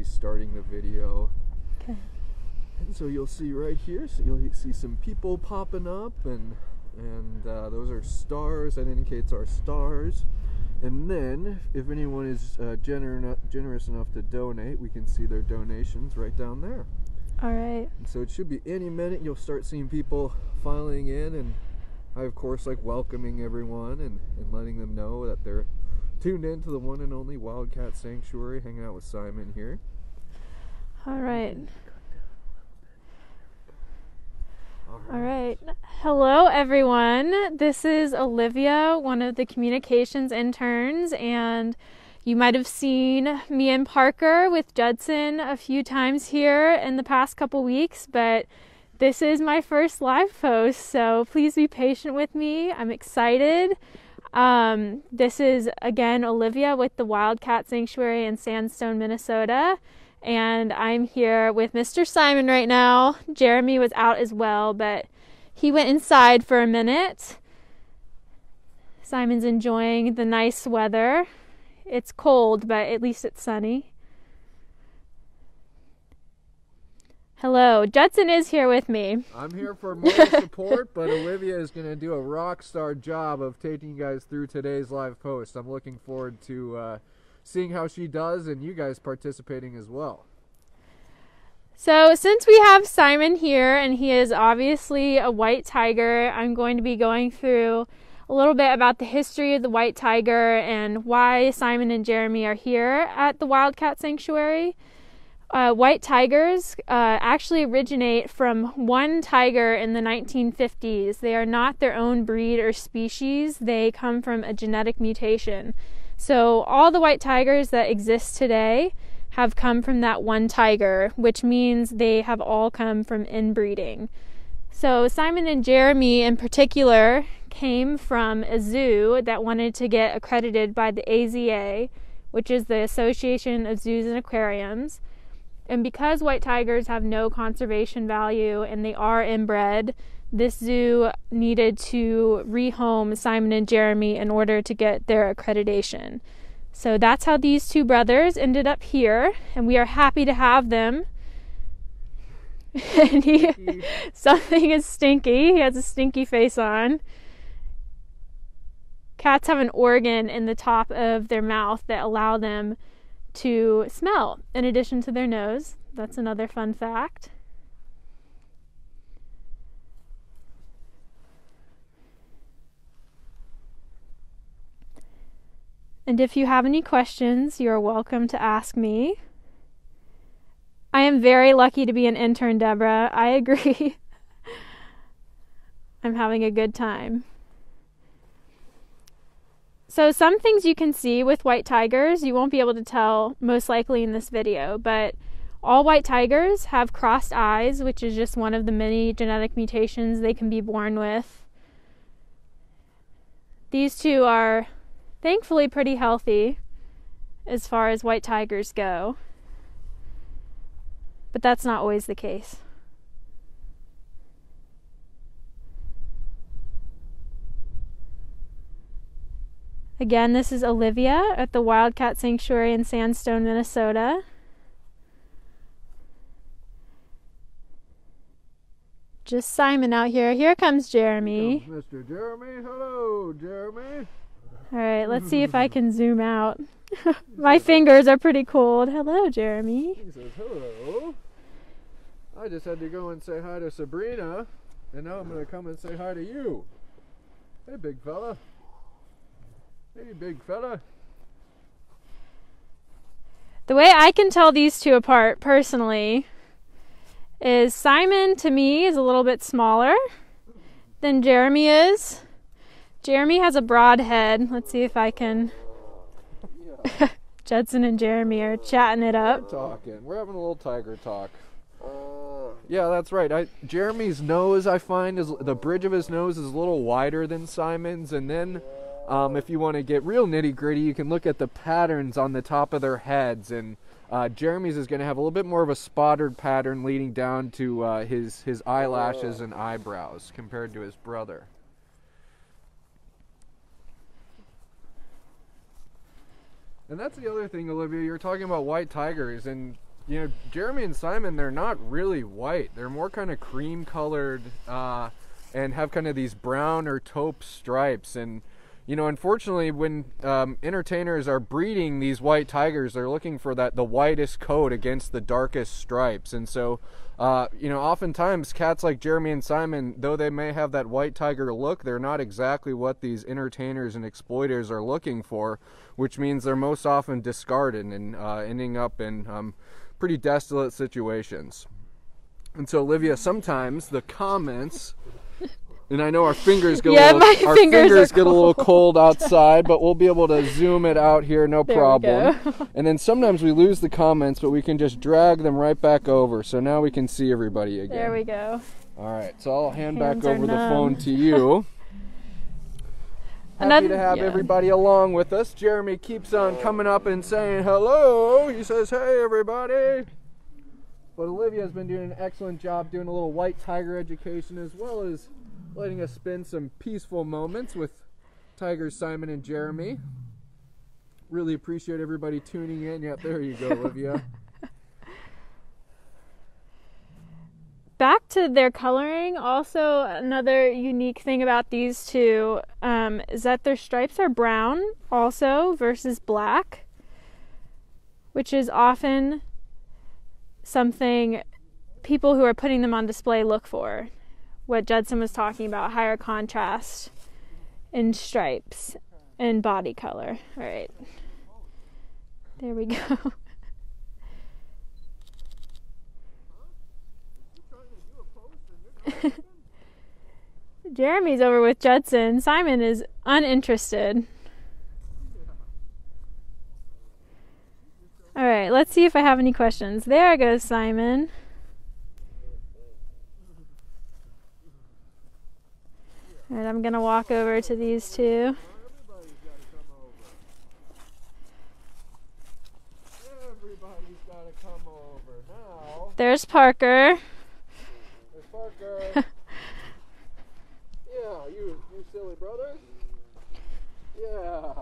actually starting the video. Okay. And so you'll see right here, so you'll see some people popping up, and those are stars. That indicates our stars. And then, if anyone is generous enough to donate, we can see their donations right down there. All right. And so it should be any minute you'll start seeing people filing in, and I, of course, like welcoming everyone and letting them know that they're tuned in to the one and only Wildcat Sanctuary, hanging out with Simon here. All right. All right. Hello, everyone. This is Olivia, one of the communications interns, and you might have seen me and Parker with Judson a few times here in the past couple weeks, but this is my first live post, so please be patient with me. I'm excited. This is, again, Olivia with the Wildcat Sanctuary in Sandstone, Minnesota. And I'm here with Mr. Simon right now. Jeremy was out as well, but he went inside for a minute. Simon's enjoying the nice weather. It's cold, but at least it's sunny. Hello, Judson is here with me. I'm here for moral support, but Olivia is going to do a rock star job of taking you guys through today's live post. I'm looking forward to seeing how she does, and you guys participating as well. So since we have Simon here, and he is obviously a white tiger, I'm going to be going through a little bit about the history of the white tiger and why Simon and Jeremy are here at the Wildcat Sanctuary. White tigers actually originate from one tiger in the 1950s. They are not their own breed or species. They come from a genetic mutation. So all the white tigers that exist today have come from that one tiger, which means they have all come from inbreeding. So Simon and Jeremy in particular came from a zoo that wanted to get accredited by the AZA, which is the Association of Zoos and Aquariums. And because white tigers have no conservation value and they are inbred, this zoo needed to rehome Simon and Jeremy in order to get their accreditation. So that's how these two brothers ended up here, and we are happy to have them. And something is stinky. He has a stinky face on. Cats have an organ in the top of their mouth that allow them to smell, in addition to their nose. That's another fun fact. And if you have any questions, you're welcome to ask me. I am very lucky to be an intern, Deborah. I agree. I'm having a good time. So some things you can see with white tigers, you won't be able to tell most likely in this video, but all white tigers have crossed eyes, which is just one of the many genetic mutations they can be born with. These two are thankfully pretty healthy as far as white tigers go, but that's not always the case. Again, this is Olivia at the Wildcat Sanctuary in Sandstone, Minnesota. Just Simon out here. Here comes Jeremy. Mr. Jeremy. Hello, Jeremy. All right, let's see if I can zoom out. My fingers are pretty cold. Hello, Jeremy. He says, hello. I just had to go and say hi to Sabrina, and now I'm going to come and say hi to you. Hey, big fella. Hey, big fella. The way I can tell these two apart, personally, is Simon, to me, is a little bit smaller than Jeremy is. Jeremy has a broad head. Let's see if I can... Yeah. Judson and Jeremy are chatting it up. We're talking. We're having a little tiger talk. Yeah, that's right. Jeremy's nose, I find, is the bridge of his nose is a little wider than Simon's, and then if you want to get real nitty-gritty, you can look at the patterns on the top of their heads, and Jeremy's is going to have a little bit more of a spotted pattern leading down to his eyelashes and eyebrows compared to his brother. And that's the other thing, Olivia. You're talking about white tigers, and you know, Jeremy and Simon, they're not really white. They're more kind of cream colored and have kind of these brown or taupe stripes. And, you know, unfortunately, when entertainers are breeding these white tigers, they're looking for the whitest coat against the darkest stripes. And so, you know, oftentimes cats like Jeremy and Simon, though they may have that white tiger look, they're not exactly what these entertainers and exploiters are looking for, which means they're most often discarded and ending up in pretty desolate situations. And so, Olivia, sometimes the comments, and I know our fingers get our fingers get a little cold outside, but we'll be able to zoom it out here, no problem. And then sometimes we lose the comments, but we can just drag them right back over. So now we can see everybody again. There we go. All right, so I'll hand back over the phone to you. Happy to have everybody along with us. Jeremy keeps on coming up and saying hello. He says, hey, everybody. But Olivia's been doing an excellent job doing a little white tiger education, as well as letting us spend some peaceful moments with tigers Simon and Jeremy. Really appreciate everybody tuning in. Yep, there you go, Olivia. Back to their coloring, also another unique thing about these two is that their stripes are brown also versus black, which is often something people who are putting them on display look for. What Judson was talking about, higher contrast in stripes and body color. All right, there we go. Jeremy's over with Judson. Simon is uninterested. All right, let's see if I have any questions. There goes Simon. All right, I'm going to walk over to these two. Everybody's got to come over now. There's Parker. There's Parker. Yeah, you silly brother. Yeah.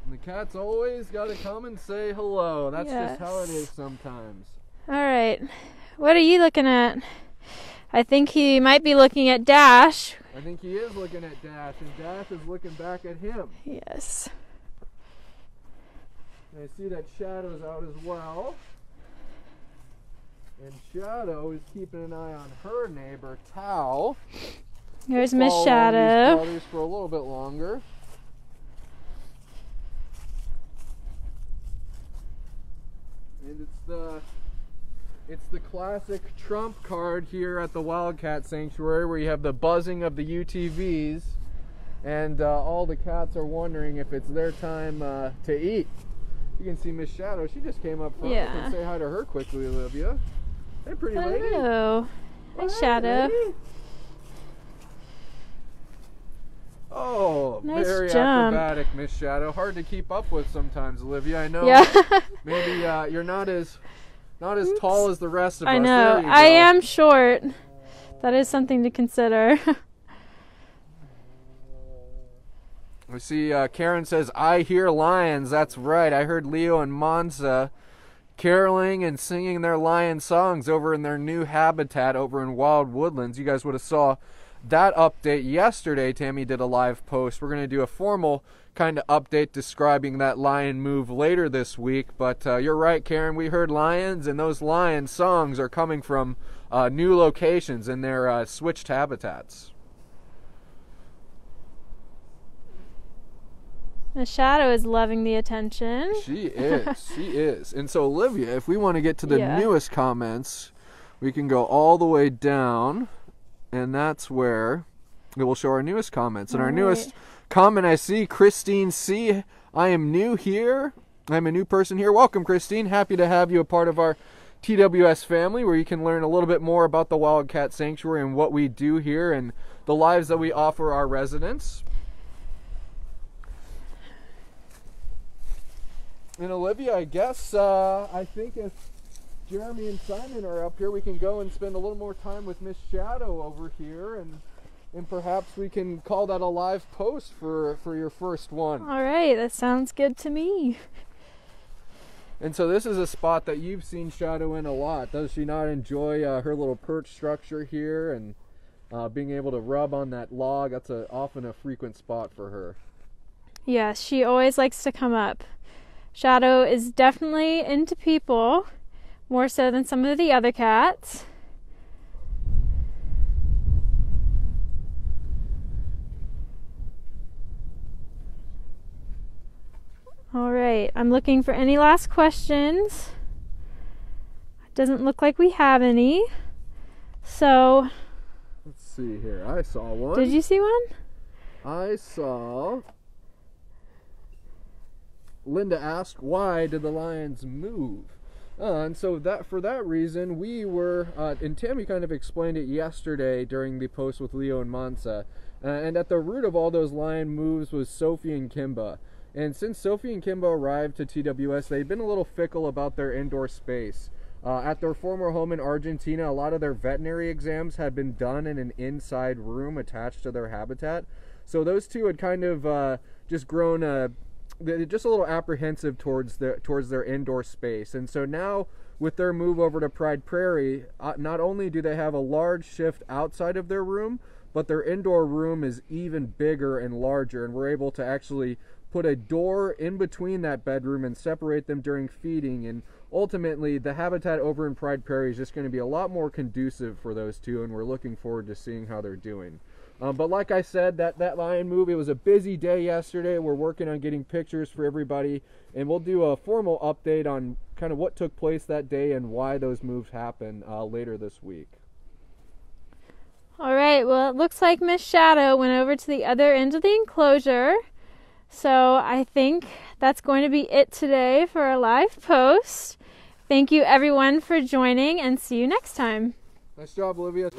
And the cat's always got to come and say hello. That's just how it is sometimes. All right. What are you looking at? I think he might be looking at Dash. I think he is looking at Dash, and Dash is looking back at him. Yes. And I see that Shadow's out as well. And Shadow is keeping an eye on her neighbor, Tao. There's Miss Shadow. These brothers for a little bit longer. And it's the classic trump card here at the Wildcat Sanctuary, where you have the buzzing of the UTVs, and all the cats are wondering if it's their time to eat. You can see Miss Shadow. She just came up front. Yeah. You can say hi to her quickly, Olivia. Hey, pretty lady. Hello. Hi, Shadow. Lady. Oh, nice very jump. Acrobatic, Miss Shadow. Hard to keep up with sometimes, Olivia. I know. Yeah. Maybe you're not as tall as the rest of us. I know. I am short. That is something to consider. We see Karen says, I hear lions. That's right. I heard Leo and Monza caroling and singing their lion songs over in their new habitat over in Wild Woodlands. You guys would have saw that update yesterday. Tammy did a live post. We're going to do a formal kind of update describing that lion move later this week. But you're right, Karen. We heard lions, and those lion songs are coming from new locations in their switched habitats. The Shadow is loving the attention. She is. She is. And so, Olivia, if we want to get to the newest comments, we can go all the way down, and that's where it will show our newest comments. And our newest comment, I see Christine C. I am new here. I'm a new person here. Welcome, Christine. Happy to have you a part of our TWS family, where you can learn a little bit more about the Wildcat Sanctuary and what we do here and the lives that we offer our residents. And Olivia, I guess, I think if Jeremy and Simon are up here, we can go and spend a little more time with Miss Shadow over here and and perhaps we can call that a live post for your first one. All right, that sounds good to me. And so this is a spot that you've seen Shadow in a lot. Does she not enjoy her little perch structure here and being able to rub on that log? That's often a frequent spot for her. Yes, she always likes to come up. Shadow is definitely into people, more so than some of the other cats. All right, I'm looking for any last questions. Doesn't look like we have any. So, let's see here. I saw one. Did you see one? I saw Linda asked, why did the lions move? And so for that reason, we were, and Tammy kind of explained it yesterday during the post with Leo and Mansa, and at the root of all those lion moves was Sophie and Kimba. And since Sophie and Kimba arrived to TWS, they'd been a little fickle about their indoor space. At their former home in Argentina, a lot of their veterinary exams had been done in an inside room attached to their habitat. So those two had kind of just grown just a little apprehensive towards their indoor space. And so now, with their move over to Pride Prairie, not only do they have a large shift outside of their room, but their indoor room is even bigger and larger, and we're able to actually put a door in between that bedroom and separate them during feeding. And ultimately, the habitat over in Pride Prairie is just going to be a lot more conducive for those two, and we're looking forward to seeing how they're doing. But like I said, that lion move, it was a busy day yesterday. We're working on getting pictures for everybody, and we'll do a formal update on kind of what took place that day and why those moves happened later this week. All right, well, it looks like Miss Shadow went over to the other end of the enclosure. So I think that's going to be it today for our live post. Thank you everyone for joining, and see you next time. Nice job, Olivia.